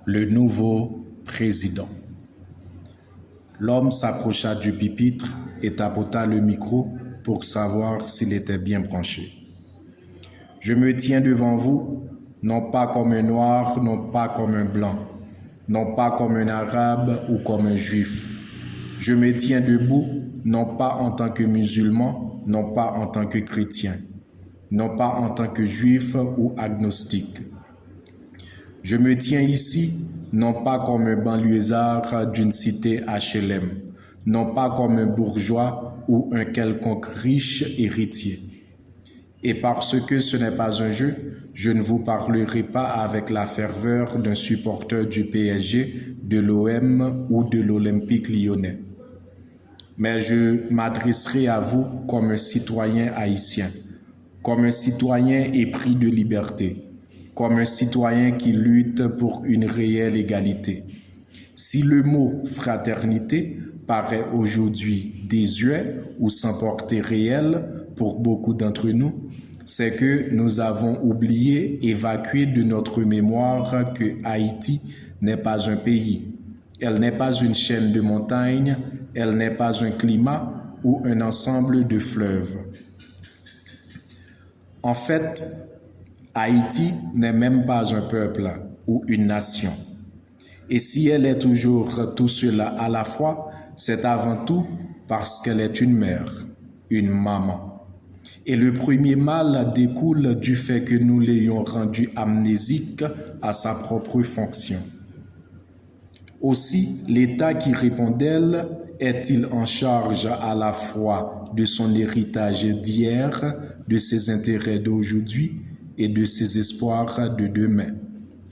Le nouveau président. L'homme s'approcha du pupitre et tapota le micro pour savoir s'il était bien branché. Je me tiens devant vous, non pas comme un noir, non pas comme un blanc, non pas comme un arabe ou comme un juif. Je me tiens debout, non pas en tant que musulman, non pas en tant que chrétien, non pas en tant que juif ou agnostique. Je me tiens ici, non pas comme un banlieusard d'une cité HLM, non pas comme un bourgeois ou un quelconque riche héritier. Et parce que ce n'est pas un jeu, je ne vous parlerai pas avec la ferveur d'un supporter du PSG, de l'OM ou de l'Olympique lyonnais. Mais je m'adresserai à vous comme un citoyen haïtien, comme un citoyen épris de liberté, comme un citoyen qui lutte pour une réelle égalité. Si le mot fraternité paraît aujourd'hui désuet ou sans portée réelle pour beaucoup d'entre nous, c'est que nous avons oublié, évacué de notre mémoire que Haïti n'est pas un pays. Elle n'est pas une chaîne de montagnes, elle n'est pas un climat ou un ensemble de fleuves. En fait, Haïti n'est même pas un peuple ou une nation. Et si elle est toujours tout cela à la fois, c'est avant tout parce qu'elle est une mère, une maman. Et le premier mal découle du fait que nous l'ayons rendue amnésique à sa propre fonction. Aussi, l'État qui répond d'elle est-il en charge à la fois de son héritage d'hier, de ses intérêts d'aujourd'hui et de ses espoirs de demain,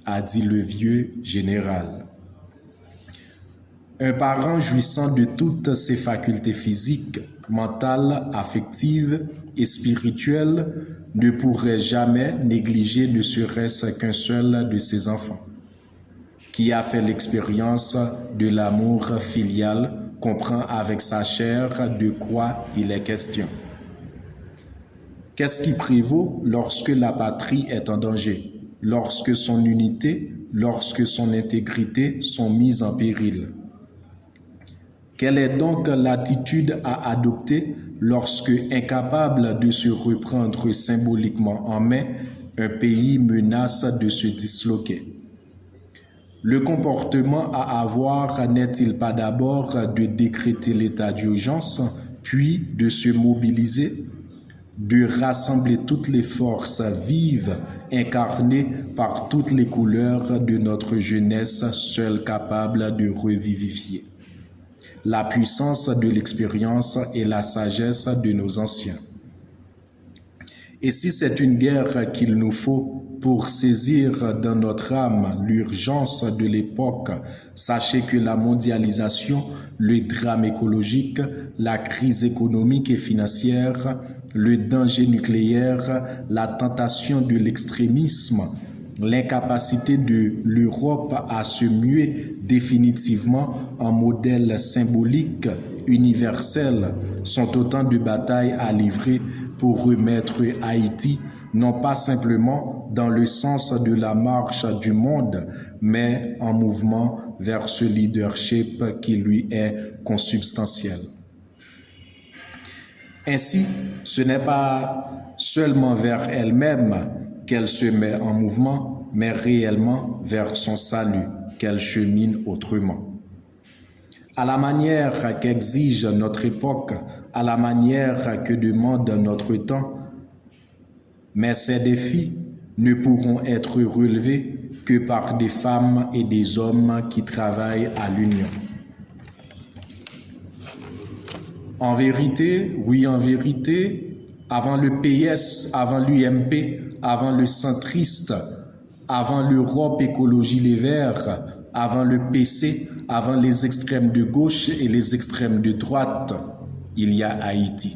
a dit le vieux général. Un parent jouissant de toutes ses facultés physiques, mentales, affectives et spirituelles ne pourrait jamais négliger ne serait-ce qu'un seul de ses enfants. Qui a fait l'expérience de l'amour filial comprend avec sa chair de quoi il est question. Qu'est-ce qui prévaut lorsque la patrie est en danger, lorsque son unité, lorsque son intégrité sont mises en péril? Quelle est donc l'attitude à adopter lorsque, incapable de se reprendre symboliquement en main, un pays menace de se disloquer? Le comportement à avoir n'est-il pas d'abord de décréter l'état d'urgence, puis de se mobiliser, de rassembler toutes les forces vives incarnées par toutes les couleurs de notre jeunesse, seules capables de revivifier la puissance de l'expérience et la sagesse de nos anciens? Et si c'est une guerre qu'il nous faut pour saisir dans notre âme l'urgence de l'époque, sachez que la mondialisation, le drame écologique, la crise économique et financière, le danger nucléaire, la tentation de l'extrémisme, l'incapacité de l'Europe à se muer définitivement en modèle symbolique universel sont autant de batailles à livrer pour remettre Haïti, non pas simplement dans le sens de la marche du monde, mais en mouvement vers ce leadership qui lui est consubstantiel. Ainsi, ce n'est pas seulement vers elle-même qu'elle se met en mouvement, mais réellement vers son salut, qu'elle chemine autrement. À la manière qu'exige notre époque, à la manière que demande notre temps, mais ces défis ne pourront être relevés que par des femmes et des hommes qui travaillent à l'union. En vérité, oui en vérité, avant le PS, avant l'UMP, avant le centriste, avant l'Europe Écologie Les Verts, avant le PC, avant les extrêmes de gauche et les extrêmes de droite, il y a Haïti.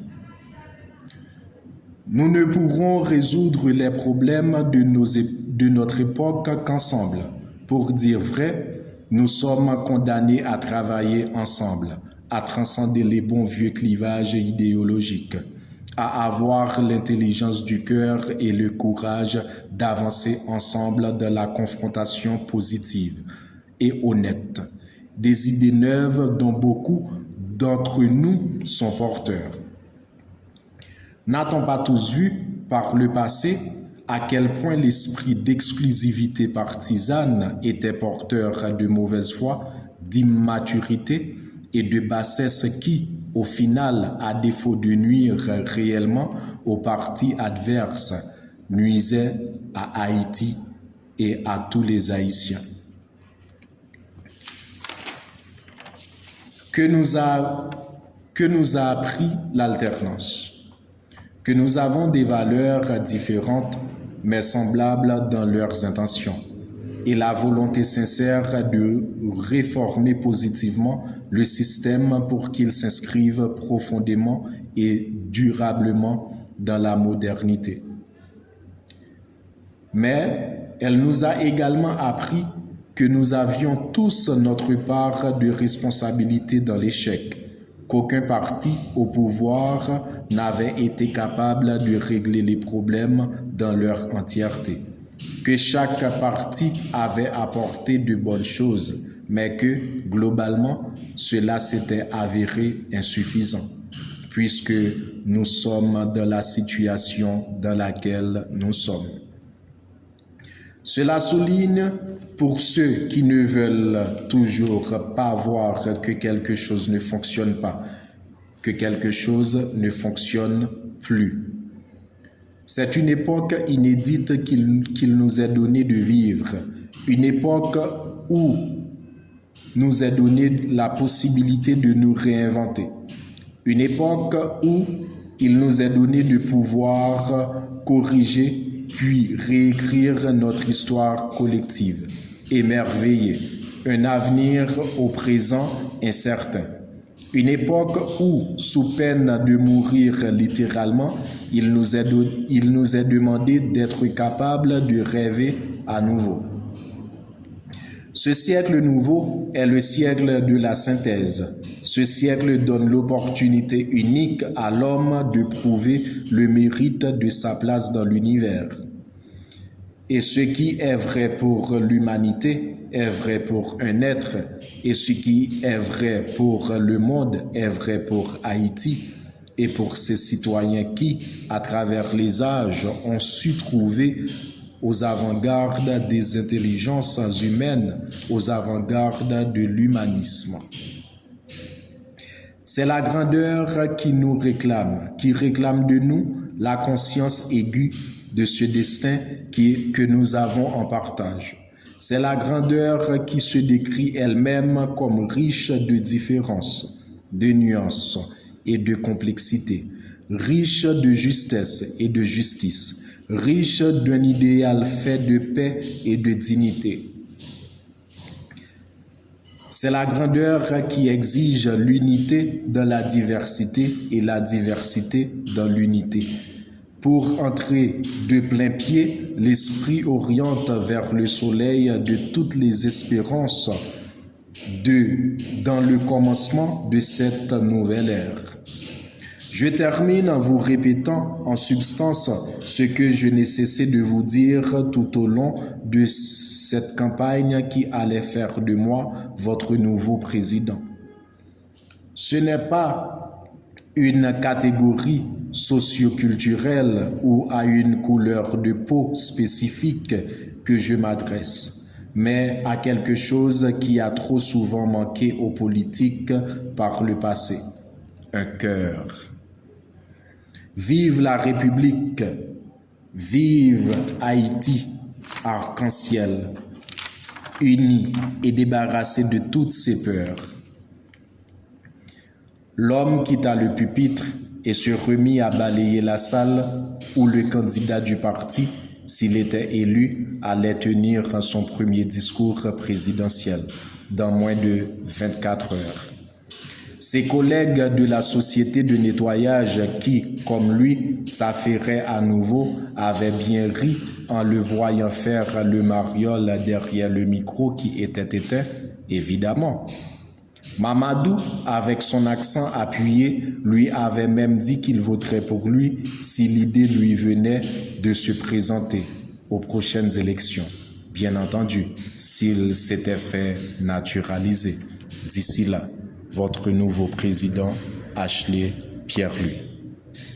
Nous ne pourrons résoudre les problèmes de notre époque qu'ensemble. Pour dire vrai, nous sommes condamnés à travailler ensemble, à transcender les bons vieux clivages idéologiques, à avoir l'intelligence du cœur et le courage d'avancer ensemble dans la confrontation positive, et honnêtes, des idées neuves dont beaucoup d'entre nous sont porteurs. N'a-t-on pas tous vu par le passé à quel point l'esprit d'exclusivité partisane était porteur de mauvaise foi, d'immaturité et de bassesse qui, au final, à défaut de nuire réellement aux partis adverses, nuisait à Haïti et à tous les Haïtiens. Que nous a appris l'alternance? Que nous avons des valeurs différentes mais semblables dans leurs intentions et la volonté sincère de réformer positivement le système pour qu'il s'inscrive profondément et durablement dans la modernité. Mais elle nous a également appris que nous avions tous notre part de responsabilité dans l'échec, qu'aucun parti au pouvoir n'avait été capable de régler les problèmes dans leur entièreté, que chaque parti avait apporté de bonnes choses, mais que, globalement, cela s'était avéré insuffisant, puisque nous sommes dans la situation dans laquelle nous sommes. Cela souligne pour ceux qui ne veulent toujours pas voir que quelque chose ne fonctionne pas, que quelque chose ne fonctionne plus. C'est une époque inédite qu'il nous est donné de vivre, une époque où nous est donné la possibilité de nous réinventer, une époque où il nous est donné de pouvoir corriger puis réécrire notre histoire collective, émerveiller, un avenir au présent incertain. Une époque où, sous peine de mourir littéralement, il nous est demandé d'être capable de rêver à nouveau. Ce siècle nouveau est le siècle de la synthèse. Ce siècle donne l'opportunité unique à l'homme de prouver le mérite de sa place dans l'univers. Et ce qui est vrai pour l'humanité est vrai pour un être, et ce qui est vrai pour le monde est vrai pour Haïti et pour ses citoyens qui, à travers les âges, ont su trouver aux avant-gardes des intelligences humaines, aux avant-gardes de l'humanisme. C'est la grandeur qui nous réclame, qui réclame de nous la conscience aiguë de ce destin que nous avons en partage. C'est la grandeur qui se décrit elle-même comme riche de différences, de nuances et de complexité, riche de justesse et de justice, riche d'un idéal fait de paix et de dignité. C'est la grandeur qui exige l'unité dans la diversité et la diversité dans l'unité. Pour entrer de plein pied, l'esprit oriente vers le soleil de toutes les espérances dans le commencement de cette nouvelle ère. Je termine en vous répétant en substance ce que je n'ai cessé de vous dire tout au long de cette campagne qui allait faire de moi votre nouveau président. Ce n'est pas une catégorie socioculturelle ou à une couleur de peau spécifique que je m'adresse, mais à quelque chose qui a trop souvent manqué aux politiques par le passé, un cœur. Vive la République, vive Haïti, arc-en-ciel, uni et débarrassé de toutes ses peurs. L'homme quitta le pupitre et se remit à balayer la salle où le candidat du parti, s'il était élu, allait tenir son premier discours présidentiel dans moins de 24 heures. Ses collègues de la société de nettoyage qui, comme lui, s'affairaient à nouveau, avaient bien ri en le voyant faire le mariole derrière le micro qui était éteint, évidemment. Mamadou, avec son accent appuyé, lui avait même dit qu'il voterait pour lui si l'idée lui venait de se présenter aux prochaines élections. bien entendu, s'il s'était fait naturaliser. D'ici là, votre nouveau président, Ashley Pierre-Louis.